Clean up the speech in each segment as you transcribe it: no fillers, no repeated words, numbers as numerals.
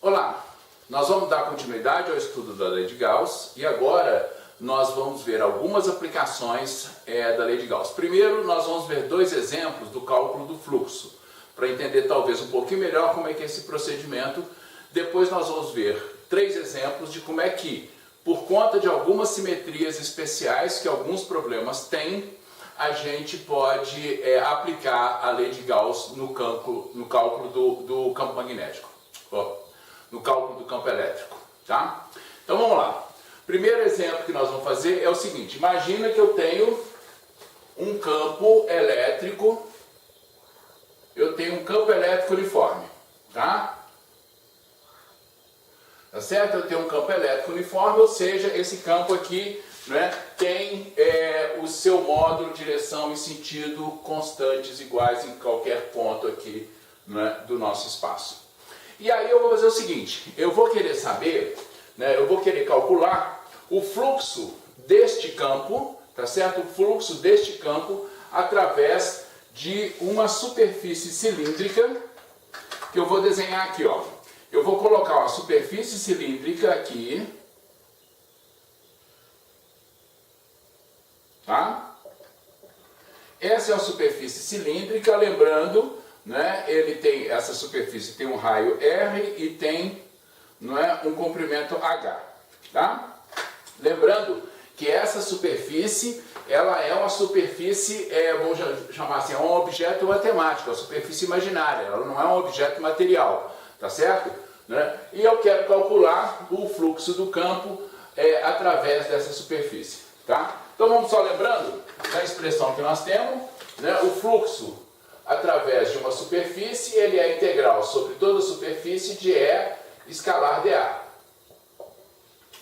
Olá, nós vamos dar continuidade ao estudo da lei de Gauss e agora nós vamos ver algumas aplicações da lei de Gauss. Primeiro, nós vamos ver dois exemplos do cálculo do fluxo, para entender talvez um pouquinho melhor como é que é esse procedimento. Depois nós vamos ver três exemplos de como é que, por conta de algumas simetrias especiais que alguns problemas têm, a gente pode aplicar a lei de Gauss no cálculo do campo magnético, no cálculo do campo elétrico, tá? Então vamos lá. Primeiro exemplo que nós vamos fazer é o seguinte: imagina que eu tenho um campo elétrico, uniforme, tá? Tá certo? Eu tenho um campo elétrico uniforme, ou seja, esse campo aqui, né, tem o seu módulo, direção e sentido constantes, iguais em qualquer ponto aqui, né, do nosso espaço. E aí eu vou fazer o seguinte: eu vou querer saber, né, eu vou querer calcular o fluxo deste campo, tá certo? O fluxo deste campo através de uma superfície cilíndrica que eu vou desenhar aqui, ó. Eu vou colocar uma superfície cilíndrica aqui, tá? Essa é uma superfície cilíndrica, lembrando, né, essa superfície tem um raio R e tem, não é, um comprimento H, tá? Lembrando que essa superfície, ela é uma superfície, vamos chamar assim, é um objeto matemático, é uma superfície imaginária, ela não é um objeto material, tá certo? Né? E eu quero calcular o fluxo do campo através dessa superfície, tá? Então vamos só lembrando da expressão que nós temos, né? O fluxo através de uma superfície, ele é integral sobre toda a superfície de E escalar dA.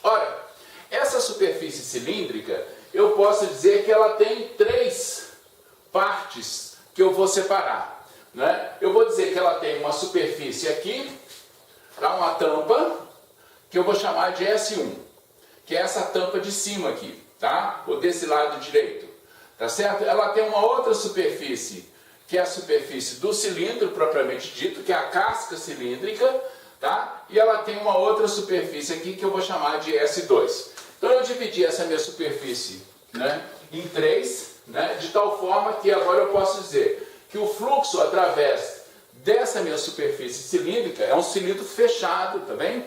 Ora, essa superfície cilíndrica, eu posso dizer que ela tem três partes que eu vou separar, né? Eu vou dizer que ela tem uma superfície aqui, tá? Uma tampa, que eu vou chamar de S1, que é essa tampa de cima aqui, tá? Ou desse lado direito, tá certo? Ela tem uma outra superfície, que é a superfície do cilindro propriamente dito, que é a casca cilíndrica, tá? E ela tem uma outra superfície aqui que eu vou chamar de S2. Então eu dividi essa minha superfície, né, em três, né, de tal forma que agora eu posso dizer que o fluxo através dessa minha superfície cilíndrica é um cilindro fechado, tá bem?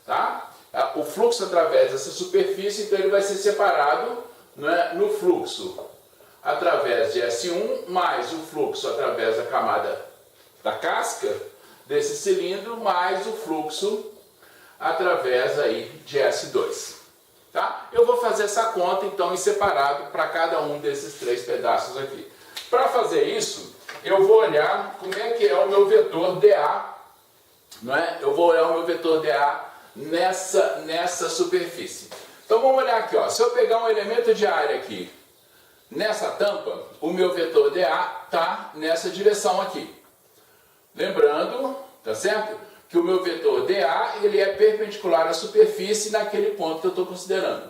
Tá? O fluxo através dessa superfície, então ele vai ser separado, né, no fluxo através de S1 mais o fluxo através da camada da casca desse cilindro mais o fluxo através aí de S2. Tá? Eu vou fazer essa conta então em separado para cada um desses três pedaços aqui. Para fazer isso, eu vou olhar como é que é o meu vetor dA, não é? Eu vou olhar o meu vetor dA nessa superfície. Então vamos olhar aqui, ó. Se eu pegar um elemento de área aqui nessa tampa, o meu vetor dA está nessa direção aqui. Lembrando, tá certo? Que o meu vetor dA, ele é perpendicular à superfície naquele ponto que eu estou considerando.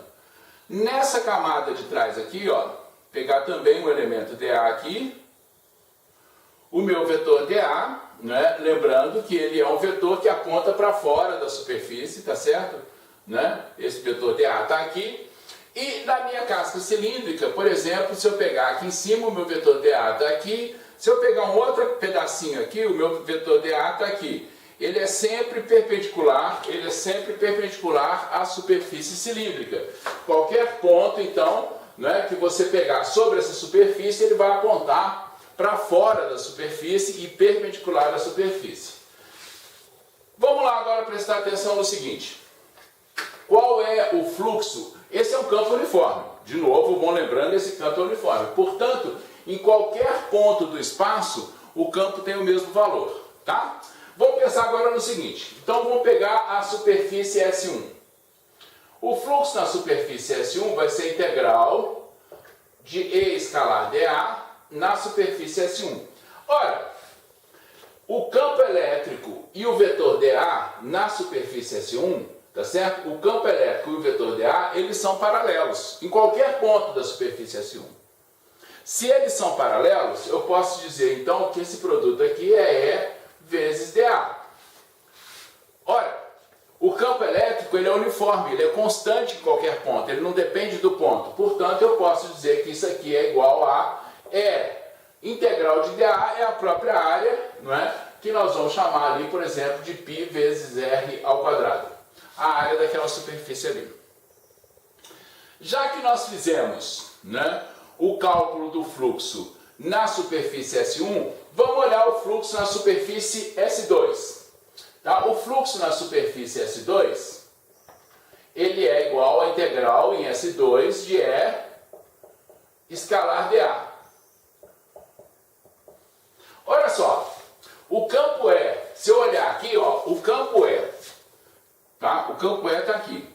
Nessa camada de trás aqui, ó, pegar também um elemento dA aqui, o meu vetor dA, né, lembrando que ele é um vetor que aponta para fora da superfície, tá certo? Né? Esse vetor dA está aqui. E na minha casca cilíndrica, por exemplo, se eu pegar aqui em cima, o meu vetor dA está aqui. Se eu pegar um outro pedacinho aqui, o meu vetor dA está aqui. Ele é sempre perpendicular à superfície cilíndrica. Qualquer ponto, então, né, que você pegar sobre essa superfície, ele vai apontar para fora da superfície e perpendicular à superfície. Vamos lá agora prestar atenção no seguinte. Qual é o fluxo? Esse é um campo uniforme. De novo, vão lembrando, esse campo é uniforme. Portanto, em qualquer ponto do espaço, o campo tem o mesmo valor, tá? Vamos pensar agora no seguinte. Então, vamos pegar a superfície S1. O fluxo na superfície S1 vai ser integral de E escalar dA na superfície S1. Ora, o campo elétrico e o vetor dA na superfície S1, tá certo? O campo elétrico e o vetor dA, eles são paralelos em qualquer ponto da superfície S1. Se eles são paralelos, eu posso dizer então que esse produto aqui é E vezes dA. Ora, O campo elétrico ele é uniforme, ele é constante em qualquer ponto, ele não depende do ponto. Portanto, eu posso dizer que isso aqui é igual a E. Integral de dA é a própria área, não é? Que nós vamos chamar ali, por exemplo, de π vezes r ao quadrado. A área daquela superfície ali. Já que nós fizemos, né, o cálculo do fluxo na superfície S1, vamos olhar o fluxo na superfície S2. Tá? O fluxo na superfície S2, ele é igual à integral em S2 de E escalar dA. Olha só, o campo E, se eu olhar aqui, ó, o campo E, tá? O campo E está aqui.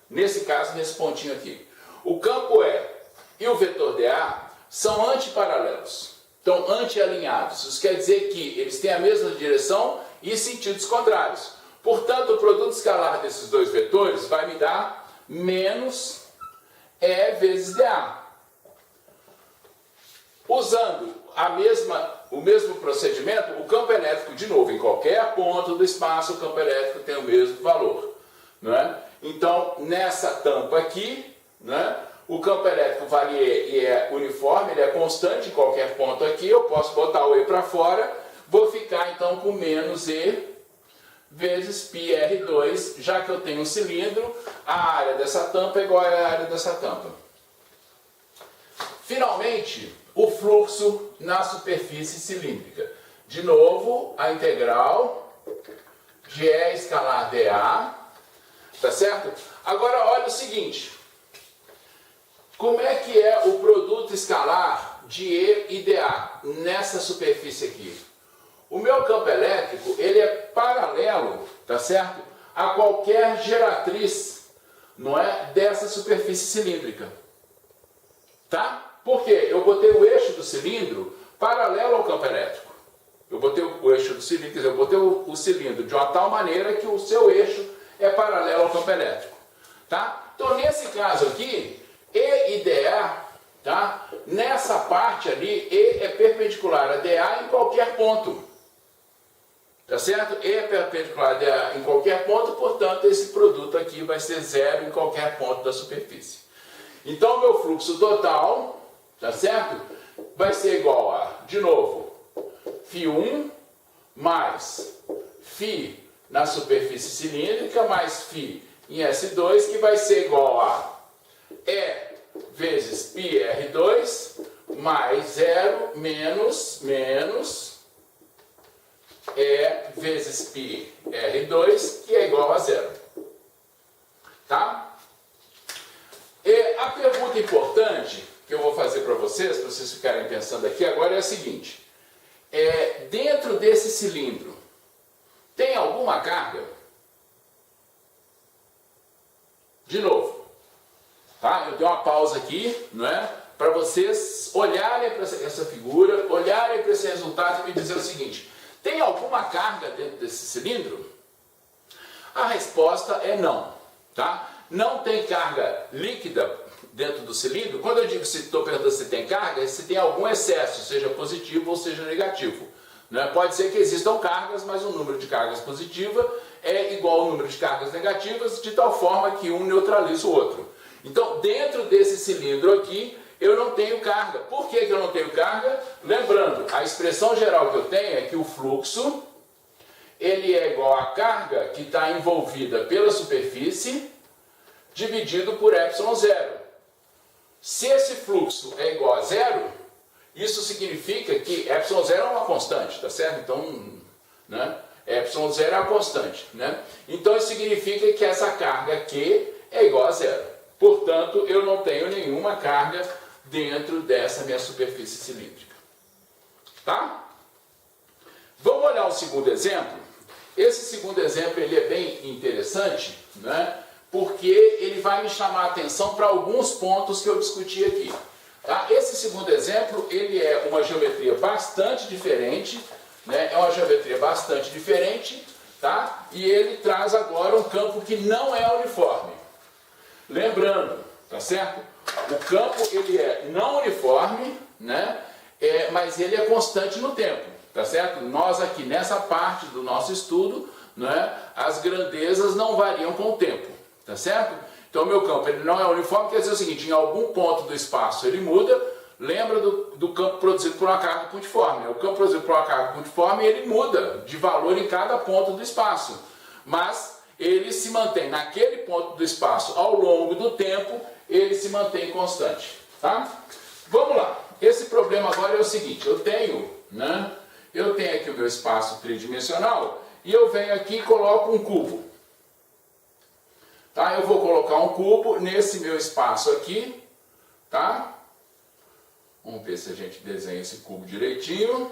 Nesse caso, nesse pontinho aqui. O campo E e o vetor dA são antiparalelos, estão antialinhados. Isso quer dizer que eles têm a mesma direção e sentidos contrários. Portanto, o produto escalar desses dois vetores vai me dar menos E vezes dA. Usando o mesmo procedimento, o campo elétrico, de novo, em qualquer ponto do espaço, o campo elétrico tem o mesmo valor. Não é? Então, nessa tampa aqui, né, o campo elétrico vale E e é uniforme, ele é constante em qualquer ponto aqui, eu posso botar o E para fora, vou ficar então com menos E vezes πr2, já que eu tenho um cilindro, a área dessa tampa é igual à área dessa tampa. Finalmente, o fluxo na superfície cilíndrica. De novo, a integral de E escalar dA, tá certo? Agora, olha o seguinte, como é que é o produto escalar de E e dA nessa superfície aqui? O meu campo elétrico, ele é paralelo, tá certo? A qualquer geratriz, não é? Dessa superfície cilíndrica. Tá? Por quê? Eu botei o eixo do cilindro paralelo ao campo elétrico. Eu botei o eixo do cilindro, quer dizer, eu botei o cilindro de uma tal maneira que o seu eixo é paralelo ao campo elétrico. Tá? Então, nesse caso aqui, E e dA, tá? Nessa parte ali, E é perpendicular a dA em qualquer ponto. Tá certo? E é perpendicular a dA em qualquer ponto, portanto, esse produto aqui vai ser zero em qualquer ponto da superfície. Então, o meu fluxo total, tá certo? Vai ser igual a, de novo, φ1 mais φ na superfície cilíndrica mais φ em S2, que vai ser igual a E vezes πr2 mais 0 menos E vezes πr2, que é igual a 0. Tá? E a pergunta importante que eu vou fazer para vocês ficarem pensando aqui agora é a seguinte. Dentro desse cilindro, tem alguma carga? De novo, tá? Eu dei uma pausa aqui, não é? Para vocês olharem para essa figura, olharem para esse resultado e me dizer o seguinte: tem alguma carga dentro desse cilindro? A resposta é não, tá? Não tem carga líquida dentro do cilindro. Quando eu digo, se estou perguntando se tem carga, se tem algum excesso, seja positivo ou seja negativo. Né? Pode ser que existam cargas, mas o número de cargas positivas é igual ao número de cargas negativas, de tal forma que um neutraliza o outro. Então, dentro desse cilindro aqui, eu não tenho carga. Por que eu não tenho carga? Lembrando, a expressão geral que eu tenho é que o fluxo ele é igual à carga que está envolvida pela superfície dividido por ε0. Se esse fluxo é igual a zero, isso significa que ε0 é uma constante, tá certo? Então, né, ε0 é uma constante, né? Então, isso significa que essa carga Q é igual a zero. Portanto, eu não tenho nenhuma carga dentro dessa minha superfície cilíndrica. Tá? Vamos olhar o segundo exemplo. Esse segundo exemplo ele é bem interessante, né? Porque ele vai me chamar a atenção para alguns pontos que eu discuti aqui. Tá? Esse segundo exemplo, ele é uma geometria bastante diferente, né? É uma geometria bastante diferente, tá? E ele traz agora um campo que não é uniforme. Lembrando, tá certo? O campo ele é não uniforme, né? Mas ele é constante no tempo, tá certo? Nós aqui nessa parte do nosso estudo, né, as grandezas não variam com o tempo, tá certo? Então o meu campo ele não é uniforme, quer dizer o seguinte, em algum ponto do espaço ele muda, lembra do campo produzido por uma carga pontiforme. O campo produzido por uma carga pontiforme ele muda de valor em cada ponto do espaço, mas ele se mantém naquele ponto do espaço ao longo do tempo, ele se mantém constante, tá? Vamos lá, esse problema agora é o seguinte, eu tenho aqui o meu espaço tridimensional e eu venho aqui e coloco um cubo. Tá? Eu vou colocar um cubo nesse meu espaço aqui, tá? Vamos ver se a gente desenha esse cubo direitinho.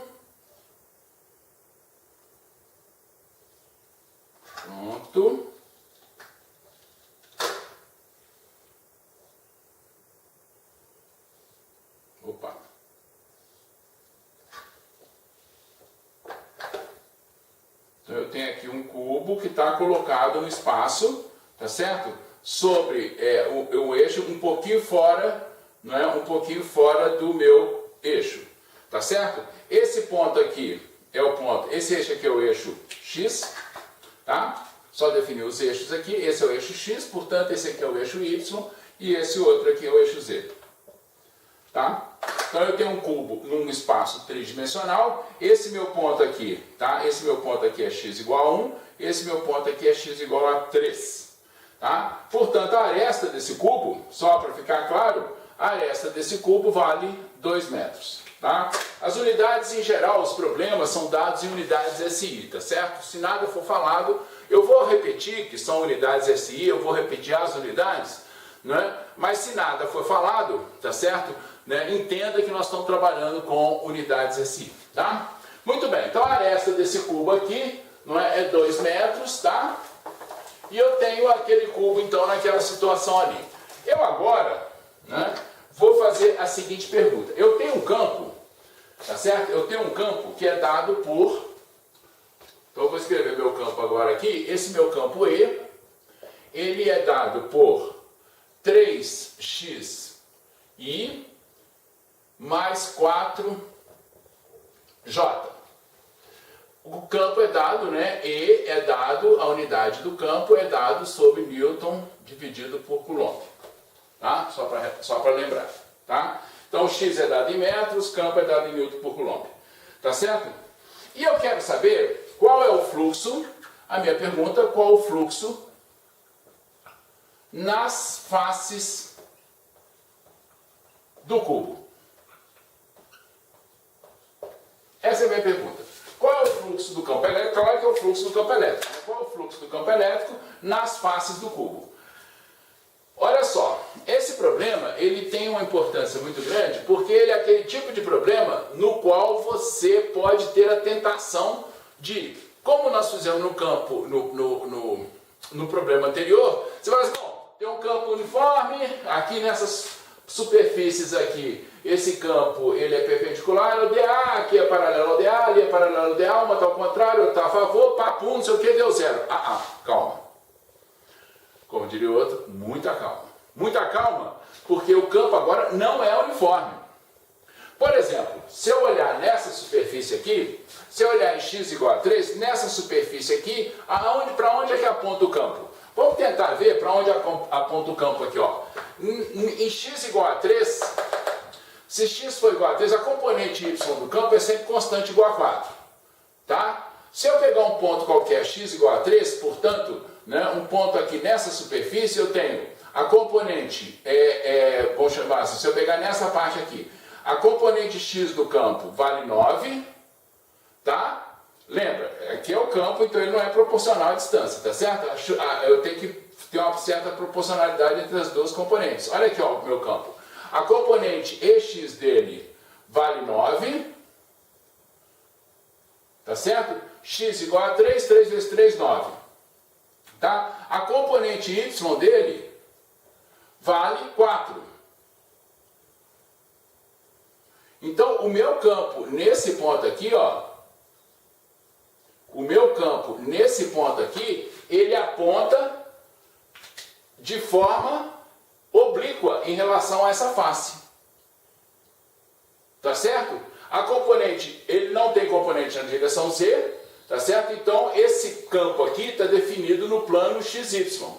Pronto. Opa. Então eu tenho aqui um cubo que está colocado no espaço, tá certo? Sobre o eixo um pouquinho fora, não é? Um pouquinho fora do meu eixo, tá certo? Esse ponto aqui é o ponto, esse eixo aqui é o eixo X, tá? Só definir os eixos aqui, esse é o eixo X, portanto esse aqui é o eixo Y e esse outro aqui é o eixo Z, tá? Então eu tenho um cubo num espaço tridimensional, esse meu ponto aqui, tá? Esse meu ponto aqui é x igual a 1, esse meu ponto aqui é x igual a 3, tá? Portanto, a aresta desse cubo, só para ficar claro, a aresta desse cubo vale 2 metros, tá? As unidades em geral, os problemas são dados em unidades SI, tá certo? Se nada for falado, eu vou repetir que são unidades SI, eu vou repetir as unidades, né? Mas se nada for falado, tá certo? Né? Entenda que nós estamos trabalhando com unidades SI, tá? Muito bem, então a aresta desse cubo aqui, não é 2 metros, tá? E eu tenho aquele cubo então naquela situação ali. Eu agora, né, vou fazer a seguinte pergunta. Eu tenho um campo, tá certo? Eu tenho um campo que é dado por... Então eu vou escrever meu campo agora aqui. Esse meu campo E, ele é dado por 3xi mais 4j. O campo é dado, né? E é dado, a unidade do campo é dado sobre Newton dividido por Coulomb. Tá? Só para lembrar. Tá? Então, x é dado em metros, campo é dado em Newton por Coulomb. Tá certo? E eu quero saber qual é o fluxo, a minha pergunta, qual o fluxo nas faces do cubo. Essa é a minha pergunta. Qual é o fluxo do campo elétrico? Claro que é o fluxo do campo elétrico. Qual é o fluxo do campo elétrico nas faces do cubo? Olha só, esse problema ele tem uma importância muito grande porque ele é aquele tipo de problema no qual você pode ter a tentação de, como nós fizemos no campo, no problema anterior, você vai dizer, bom, tem um campo uniforme, aqui nessas superfícies aqui, esse campo ele é perpendicular ao DA, aqui é paralelo ao DA, ali é paralelo ao DA, uma está ao contrário, outra está a favor, papum, não sei o que, deu zero. Calma. Como diria o outro, muita calma. Muita calma, porque o campo agora não é uniforme. Por exemplo, se eu olhar nessa superfície aqui, se eu olhar em x igual a 3, nessa superfície aqui, para onde é que aponta o campo? Vamos tentar ver para onde aponta o campo aqui, ó. Em x igual a 3, se x for igual a 3, a componente y do campo é sempre constante igual a 4. Tá? Se eu pegar um ponto qualquer, x igual a 3, portanto, né, um ponto aqui nessa superfície, eu tenho a componente, vamos chamar assim, se eu pegar nessa parte aqui, a componente x do campo vale 9, tá? Lembra, aqui é o campo, então ele não é proporcional à distância, tá certo? Eu tenho que ter uma certa proporcionalidade entre as duas componentes. Olha aqui, ó, o meu campo. A componente EX dele vale 9, tá certo? X igual a 3, 3 vezes 3, 9. Tá? A componente Y dele vale 4. Então, o meu campo nesse ponto aqui, ó, o meu campo nesse ponto aqui, ele aponta de forma oblíqua em relação a essa face. Tá certo? A componente, ele não tem componente na direção Z, Tá certo? Então, esse campo aqui está definido no plano XY.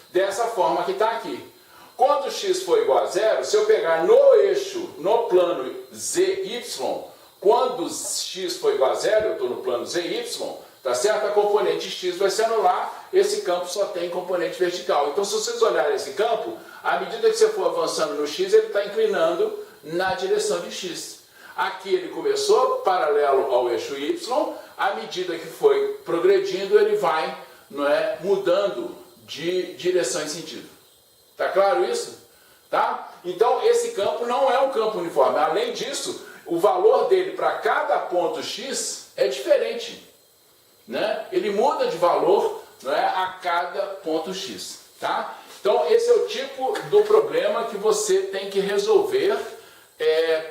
Dessa forma que está aqui. Quando x for igual a zero, se eu pegar no eixo, no plano ZY, quando x for igual a zero, eu estou no plano ZY, tá certo? A componente x vai se anular, esse campo só tem componente vertical. Então, se vocês olharem esse campo, à medida que você for avançando no x, ele está inclinando na direção de x. Aqui ele começou paralelo ao eixo y, à medida que foi progredindo, ele vai, não é, mudando de direção e sentido. Tá claro isso? Tá? Então, esse campo não é um campo uniforme. Além disso, o valor dele para cada ponto x é diferente. Né? Ele muda de valor, não é, a cada ponto x. Tá? Então, esse é o tipo do problema que você tem que resolver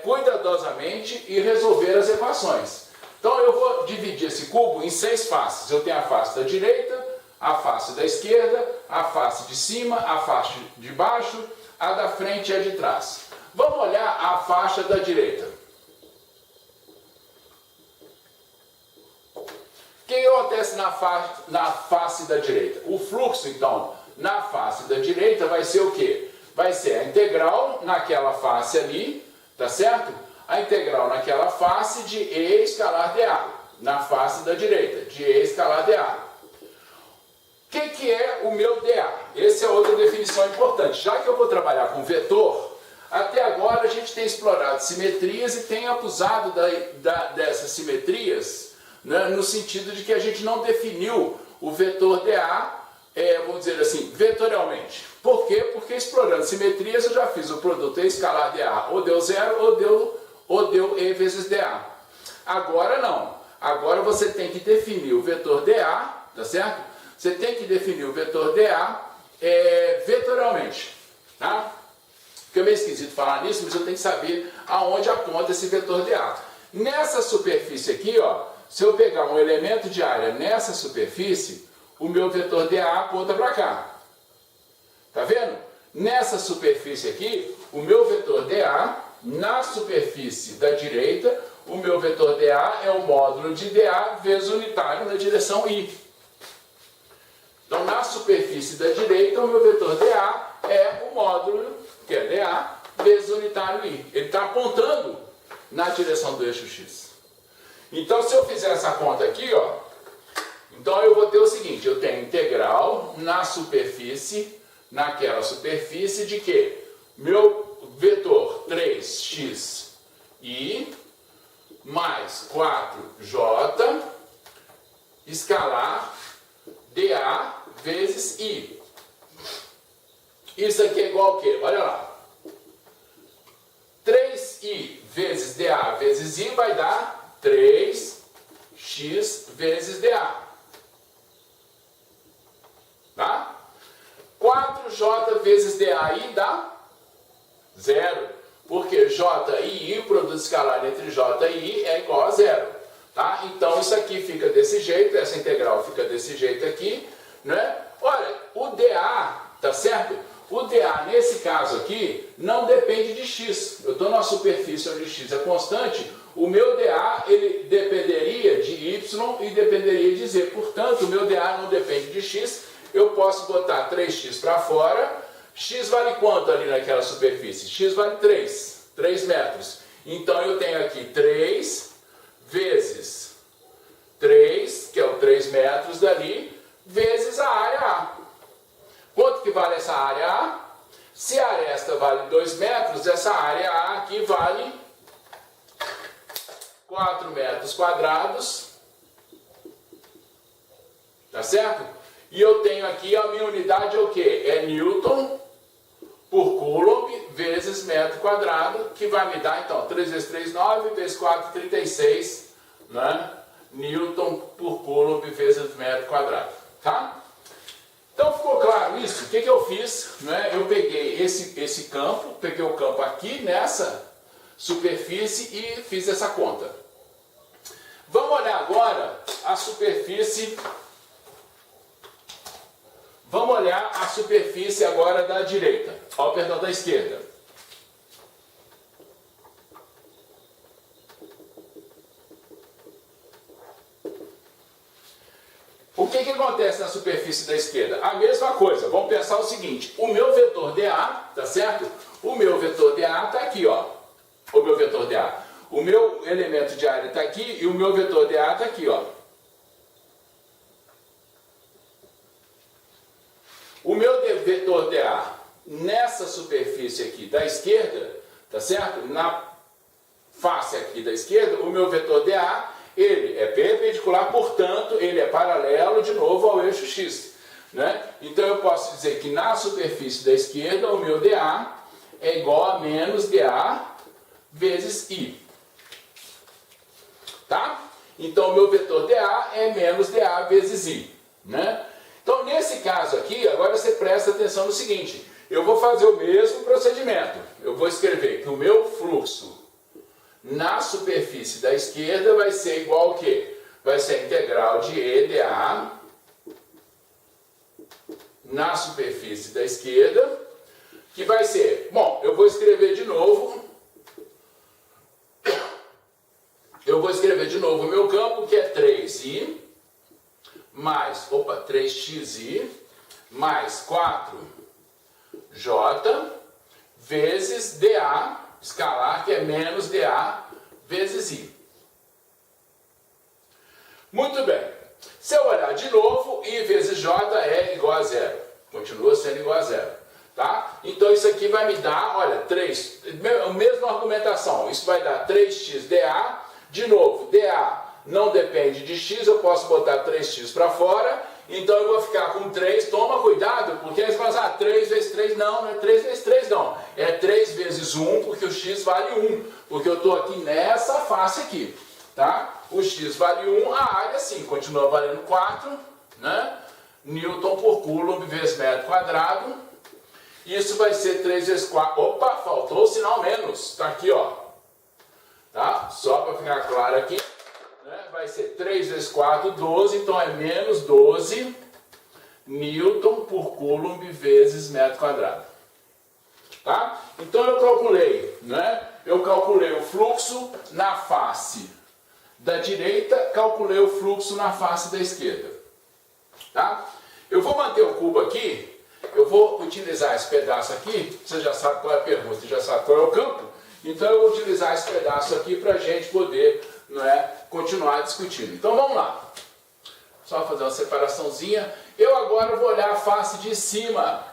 cuidadosamente e resolver as equações. Então, eu vou dividir esse cubo em 6 faces. Eu tenho a face da direita, a face da esquerda, a face de cima, a face de baixo, a da frente e a de trás. Vamos olhar a faixa da direita. O que acontece na face da direita? O fluxo, então, na face da direita vai ser o quê? Vai ser a integral naquela face ali, tá certo? A integral naquela face de E escalar dA, na face da direita, de E escalar dA. O que é o meu dA? Essa é outra definição importante. Já que eu vou trabalhar com vetor, até agora a gente tem explorado simetrias e tem abusado dessas simetrias, né, no sentido de que a gente não definiu o vetor dA, vamos dizer assim, vetorialmente. Por quê? Porque explorando simetrias eu já fiz o produto E escalar dA, ou deu zero, ou deu E vezes dA. Agora não. Agora você tem que definir o vetor dA, tá certo? Você tem que definir o vetor dA vetorialmente, tá? Fica meio esquisito falar nisso, mas eu tenho que saber aonde aponta esse vetor dA. Nessa superfície aqui, ó, se eu pegar um elemento de área nessa superfície, o meu vetor dA aponta para cá. Tá vendo? Nessa superfície aqui, o meu vetor dA, na superfície da direita, o meu vetor dA é o módulo de dA vezes unitário na direção I. Então, na superfície da direita, o meu vetor dA é o módulo, que é dA, vezes unitário I. Ele está apontando na direção do eixo x. Então, se eu fizer essa conta aqui, ó, então eu vou ter o seguinte, eu tenho integral na superfície, naquela superfície de que? Meu vetor 3xi mais 4j escalar dA vezes I. Isso aqui é igual ao quê? Olha lá. 3i vezes dA vezes I vai dar 3x vezes dA. Tá? 4j vezes dAI dá 0. Porque j e I, o produto escalar entre j e I é igual a 0. Tá? Então isso aqui fica desse jeito, essa integral fica desse jeito aqui, né? Olha, o dA, tá certo? O dA nesse caso aqui não depende de x. Eu estou numa superfície onde x é constante, o meu dA ele dependeria de y e dependeria de z. Portanto, o meu dA não depende de x. Eu posso botar 3x para fora. X vale quanto ali naquela superfície? X vale 3 metros. Então eu tenho aqui 3 vezes 3, que é o 3 metros dali, vezes a área A. Quanto que vale essa área A? Se a aresta vale 2 metros, essa área A aqui vale 4 metros quadrados. Tá certo? E eu tenho aqui, a minha unidade é o quê? É Newton por Coulomb vezes metro quadrado, que vai me dar, então, 3 vezes 3, 9, vezes 4, 36, né? Newton por Coulomb vezes metro quadrado, tá? Então, ficou claro isso? O que eu fiz? Né? Eu peguei esse campo, peguei o campo aqui nessa superfície e fiz essa conta. Vamos olhar agora a superfície. Vamos olhar a superfície agora da direita, perdão, da esquerda. que acontece na superfície da esquerda? A mesma coisa. Vamos pensar o seguinte. O meu vetor dA, tá certo? O meu vetor dA está aqui, ó. O meu vetor dA. O meu elemento de área está aqui e o meu vetor dA está aqui, ó. O meu vetor dA nessa superfície aqui da esquerda, tá certo? Na face aqui da esquerda, o meu vetor dA, ele é perpendicular, portanto, ele é paralelo de novo ao eixo x, né? Então eu posso dizer que na superfície da esquerda, o meu dA é igual a menos dA vezes I. Tá? Então o meu vetor dA é menos dA vezes I, né? Então nesse caso aqui, agora você presta atenção no seguinte, eu vou fazer o mesmo procedimento. Eu vou escrever que o meu fluxo na superfície da esquerda vai ser igual ao quê? Vai ser a integral de EdA na superfície da esquerda, que vai ser, bom, eu vou escrever de novo o meu campo, que é 3i mais, 3xi mais 4j vezes dA escalar, que é menos dA vezes I. Muito bem. Se eu olhar de novo, I vezes J é igual a zero. Continua sendo igual a zero. Tá? Então isso aqui vai me dar, olha, 3, a mesma argumentação. Isso vai dar 3x dA. De novo, dA não depende de x, eu posso botar 3x para fora. Então eu vou ficar com 3, toma cuidado, porque eles vão dizer, 3 vezes 3, não é 3 vezes 3 não, é 3 vezes 1, porque o x vale 1, porque eu estou aqui nessa face aqui, tá? O x vale 1, a área sim, continua valendo 4, né? Newton por Coulomb vezes metro quadrado, isso vai ser 3 vezes 4, opa, faltou o sinal menos, está aqui, ó, tá? Só para ficar claro aqui. Vai ser 3 vezes 4, 12, então é menos 12 Newton por Coulomb vezes metro quadrado. Tá? Então eu calculei, né? Eu calculei o fluxo na face da direita, calculei o fluxo na face da esquerda. Tá? Eu vou manter o cubo aqui, eu vou utilizar esse pedaço aqui, você já sabe qual é a pergunta, você já sabe qual é o campo, então eu vou utilizar esse pedaço aqui para a gente poder, não é, continuar discutindo. Então vamos lá. Só fazer uma separaçãozinha. Eu agora vou olhar a face de cima.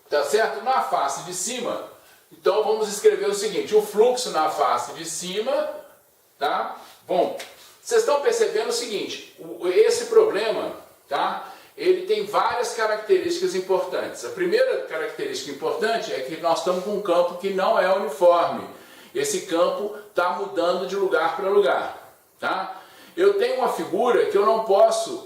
Tá certo? Na face de cima. Então vamos escrever o seguinte. O fluxo na face de cima. Tá? Bom, vocês estão percebendo o seguinte. Esse problema, tá? Ele tem várias características importantes. A primeira característica importante é que nós estamos com um campo que não é uniforme. Esse campo está mudando de lugar para lugar, tá? Eu tenho uma figura que eu não posso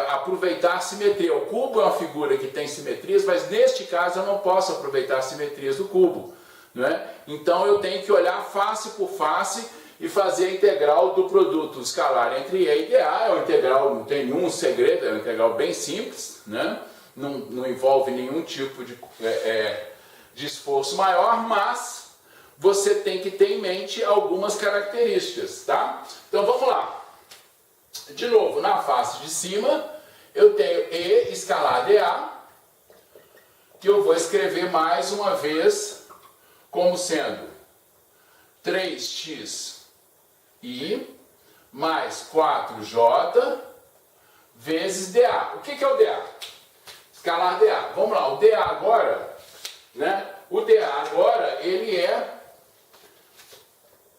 aproveitar a simetria. O cubo é uma figura que tem simetrias, mas neste caso eu não posso aproveitar as simetrias do cubo, né? Então eu tenho que olhar face por face e fazer a integral do produto escalar entre E e dA. É uma integral, não tem nenhum segredo, é uma integral bem simples, né? Não envolve nenhum tipo de esforço maior, mas você tem que ter em mente algumas características, tá? Então vamos lá. De novo, na face de cima, eu tenho E escalar dA, que eu vou escrever mais uma vez como sendo 3xi mais 4j vezes dA. O que é o dA? Escalar dA. Vamos lá, o dA agora, né? O dA agora, ele é,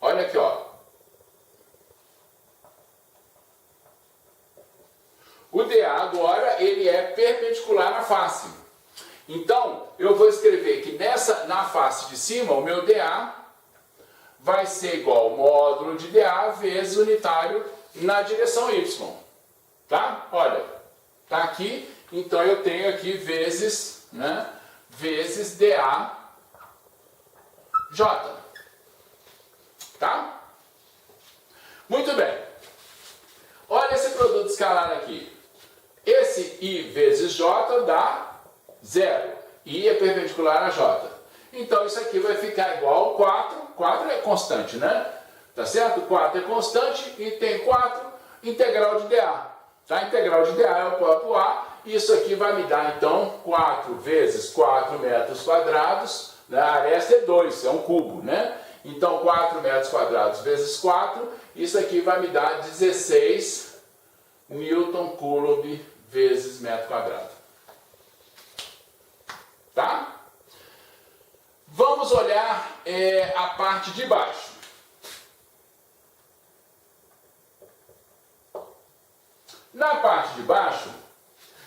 olha aqui, ó. O dA agora, ele é perpendicular na face. Então, eu vou escrever que na face de cima, o meu dA vai ser igual ao módulo de dA vezes unitário na direção y. Tá? Olha, tá aqui, então eu tenho aqui vezes, né, vezes dA J. Tá? Muito bem. Olha esse produto escalar aqui. Esse I vezes J dá 0. I é perpendicular a J. Então isso aqui vai ficar igual a 4. 4 é constante, né? Tá certo? 4 é constante e tem 4. integral de dA. Tá? Integral de dA é o próprio A. Isso aqui vai me dar, então, 4 vezes 4 metros quadrados. Né? A aresta é 2, é um cubo, né? Então, 4 metros quadrados vezes 4, isso aqui vai me dar 16 Newton Coulomb vezes metro quadrado. Tá? Vamos olhar a parte de baixo. Na parte de baixo,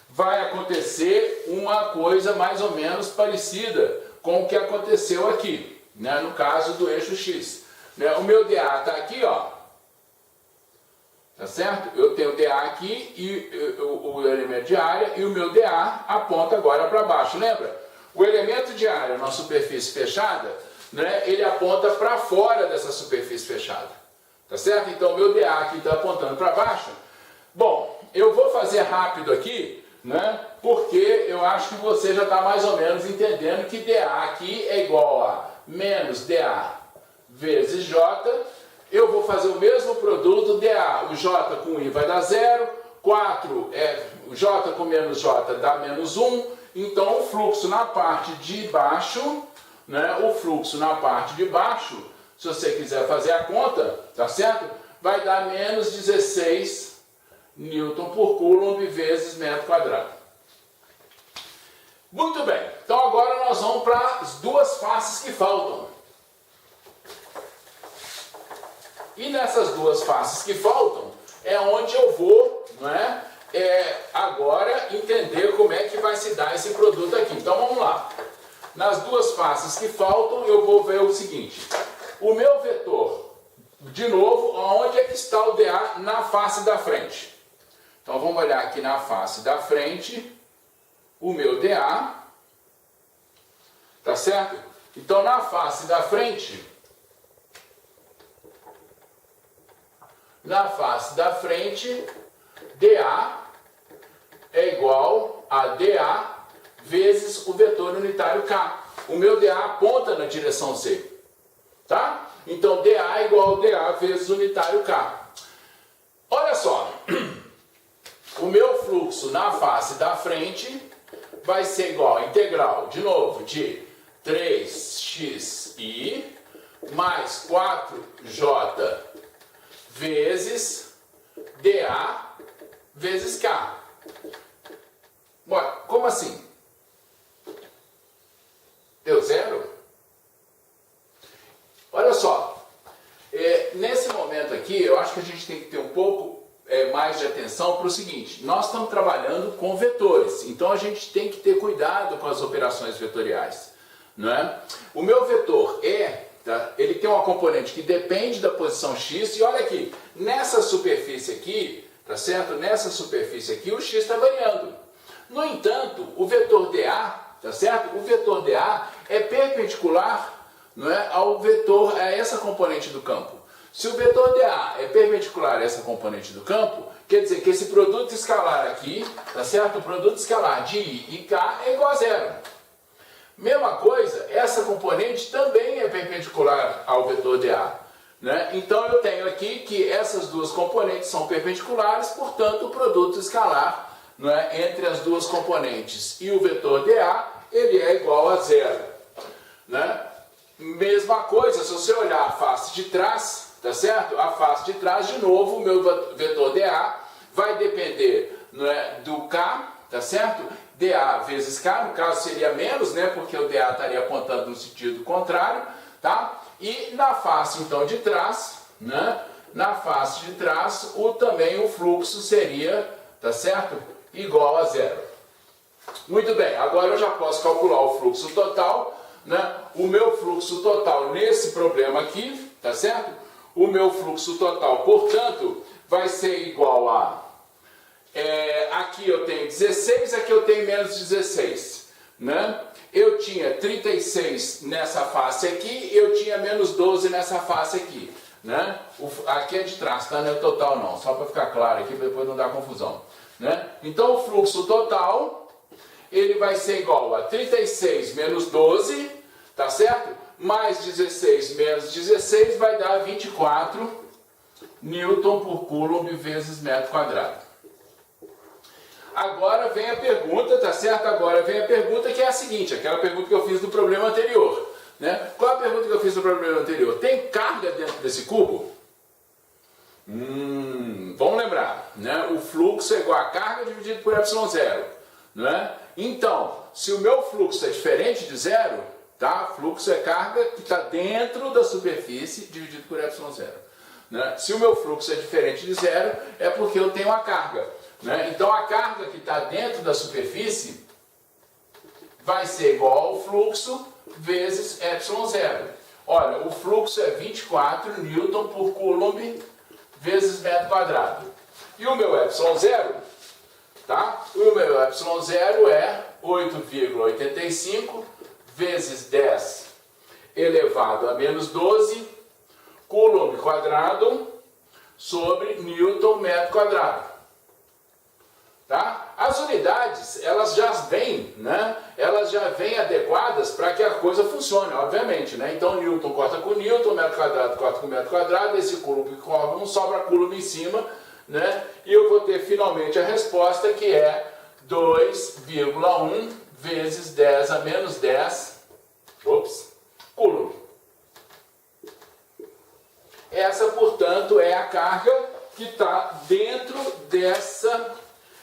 vai acontecer uma coisa mais ou menos parecida com o que aconteceu aqui, né, no caso do eixo X. Né, o meu dA está aqui, ó, tá certo? Eu tenho dA aqui e o elemento de área e o meu dA aponta agora para baixo. Lembra? O elemento de área na superfície fechada, né, ele aponta para fora dessa superfície fechada, tá certo? Então o meu dA aqui está apontando para baixo. Bom, eu vou fazer rápido aqui, né? Porque eu acho que você já está mais ou menos entendendo que dA aqui é igual a menos dA vezes J. Eu vou fazer o mesmo produto, dA, o J com I vai dar 0, 4 o J com menos J dá menos 1, então o fluxo na parte de baixo, né? O fluxo na parte de baixo, se você quiser fazer a conta, tá certo? Vai dar menos 16 Newton por Coulomb vezes metro quadrado. Muito bem, então agora nós vamos para as duas faces que faltam. E nessas duas faces que faltam, é onde eu vou, né, agora entender como é que vai se dar esse produto aqui. Então vamos lá. Nas duas faces que faltam, eu vou ver o seguinte. O meu vetor, de novo, onde é que está o dA na face da frente? Então vamos olhar aqui na face da frente, o meu dA, tá certo? Então na face da frente, dA é igual a dA vezes o vetor unitário K. O meu dA aponta na direção Z, tá? Então dA é igual a dA vezes unitário K. Olha só. O meu fluxo na face da frente vai ser igual a integral, de novo, de 3xi mais 4j vezes dA vezes K. Bom, como assim? Deu zero? Olha só, nesse momento aqui, eu acho que a gente tem que ter um pouco mais de atenção para o seguinte: nós estamos trabalhando com vetores, então a gente tem que ter cuidado com as operações vetoriais, não é? O meu vetor tá, ele tem uma componente que depende da posição x, e olha aqui, nessa superfície aqui, tá certo? Nessa superfície aqui o x está variando. No entanto, o vetor dA, tá certo? O vetor dA é perpendicular, não é, ao vetor, a essa componente do campo. Se o vetor dA é perpendicular a essa componente do campo, quer dizer que esse produto escalar aqui, tá certo? O produto escalar de I e K é igual a zero. Mesma coisa, essa componente também é perpendicular ao vetor dA, né? Então eu tenho aqui que essas duas componentes são perpendiculares, portanto o produto escalar, não é, entre as duas componentes e o vetor dA, ele é igual a zero, né? Mesma coisa, se você olhar a face de trás, tá certo? A face de trás, de novo, o meu vetor dA vai depender, não é, do K, tá certo? dA vezes K, no caso seria menos, né? Porque o dA estaria apontando no sentido contrário, tá? E na face, então, de trás, né? Na face de trás, também o fluxo seria, tá certo? Igual a zero. Muito bem, agora eu já posso calcular o fluxo total, né? O meu fluxo total nesse problema aqui, tá certo? O meu fluxo total, portanto, vai ser igual a... aqui eu tenho 16, aqui eu tenho menos 16, né? Eu tinha 36 nessa face aqui, eu tinha menos 12 nessa face aqui, né? Aqui é de trás, tá? Não é o total não, só para ficar claro aqui, para depois não dar confusão, né? Então o fluxo total, ele vai ser igual a 36 menos 12, tá certo? Mais 16 menos 16 vai dar 24 Newton por Coulomb vezes metro quadrado. Agora vem a pergunta, tá certo? Agora vem a pergunta que é a seguinte, aquela pergunta que eu fiz do problema anterior, né? Qual a pergunta que eu fiz do problema anterior? Tem carga dentro desse cubo? Vamos lembrar, né? O fluxo é igual a carga dividido por ε0, né? Então, se o meu fluxo é diferente de zero, tá? Fluxo é carga que está dentro da superfície dividido por ε0. Né? Se o meu fluxo é diferente de zero, é porque eu tenho uma carga. Né? Então a carga que está dentro da superfície vai ser igual ao fluxo vezes ε0. Olha, o fluxo é 24 Newton por Coulomb vezes metro quadrado. E o meu ε0, tá? O meu ε0 é 8,85 vezes 10 elevado a menos 12 Coulomb quadrado sobre Newton metro quadrado. Tá? As unidades, elas já vêm, né? Elas já vêm adequadas para que a coisa funcione, obviamente, né? Então Newton corta com Newton, metro quadrado corta com metro quadrado, esse Coulomb corta, não sobra Coulomb em cima, né? E eu vou ter finalmente a resposta que é 2,1 vezes 10 a menos 10 Coulomb. Essa, portanto, é a carga que está dentro dessa,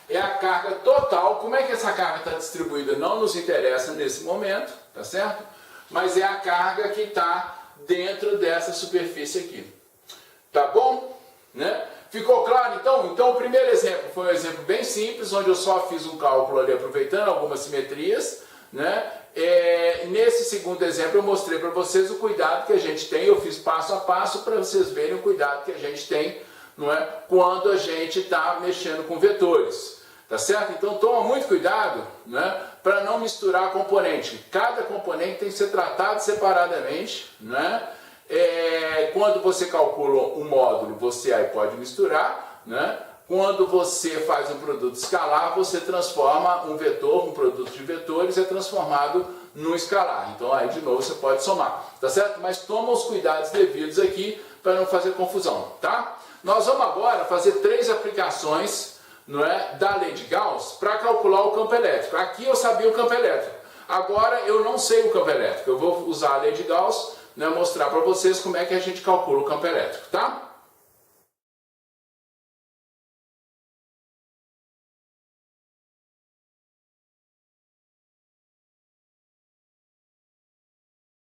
é a carga total. Como é que essa carga está distribuída? Não nos interessa nesse momento, tá certo? Mas é a carga que está dentro dessa superfície aqui. Tá bom? Né? Ficou claro, então? Então, o primeiro exemplo foi um exemplo bem simples, onde eu só fiz um cálculo ali aproveitando algumas simetrias, né? Nesse segundo exemplo eu mostrei para vocês o cuidado que a gente tem, eu fiz passo a passo para vocês verem o cuidado que a gente tem, não é? Quando a gente está mexendo com vetores, tá certo? Então toma muito cuidado, né? Para não misturar componente. Cada componente tem que ser tratado separadamente, né? Quando você calcula um módulo, você aí pode misturar, né? Quando você faz um produto escalar, você transforma um vetor, um produto de vetores, é transformado num escalar. Então aí de novo você pode somar, tá certo? Mas toma os cuidados devidos aqui para não fazer confusão, tá? Nós vamos agora fazer 3 aplicações, não é, da lei de Gauss para calcular o campo elétrico. Aqui eu sabia o campo elétrico, agora eu não sei o campo elétrico. Eu vou usar a lei de Gauss, né, mostrar para vocês como é que a gente calcula o campo elétrico, tá?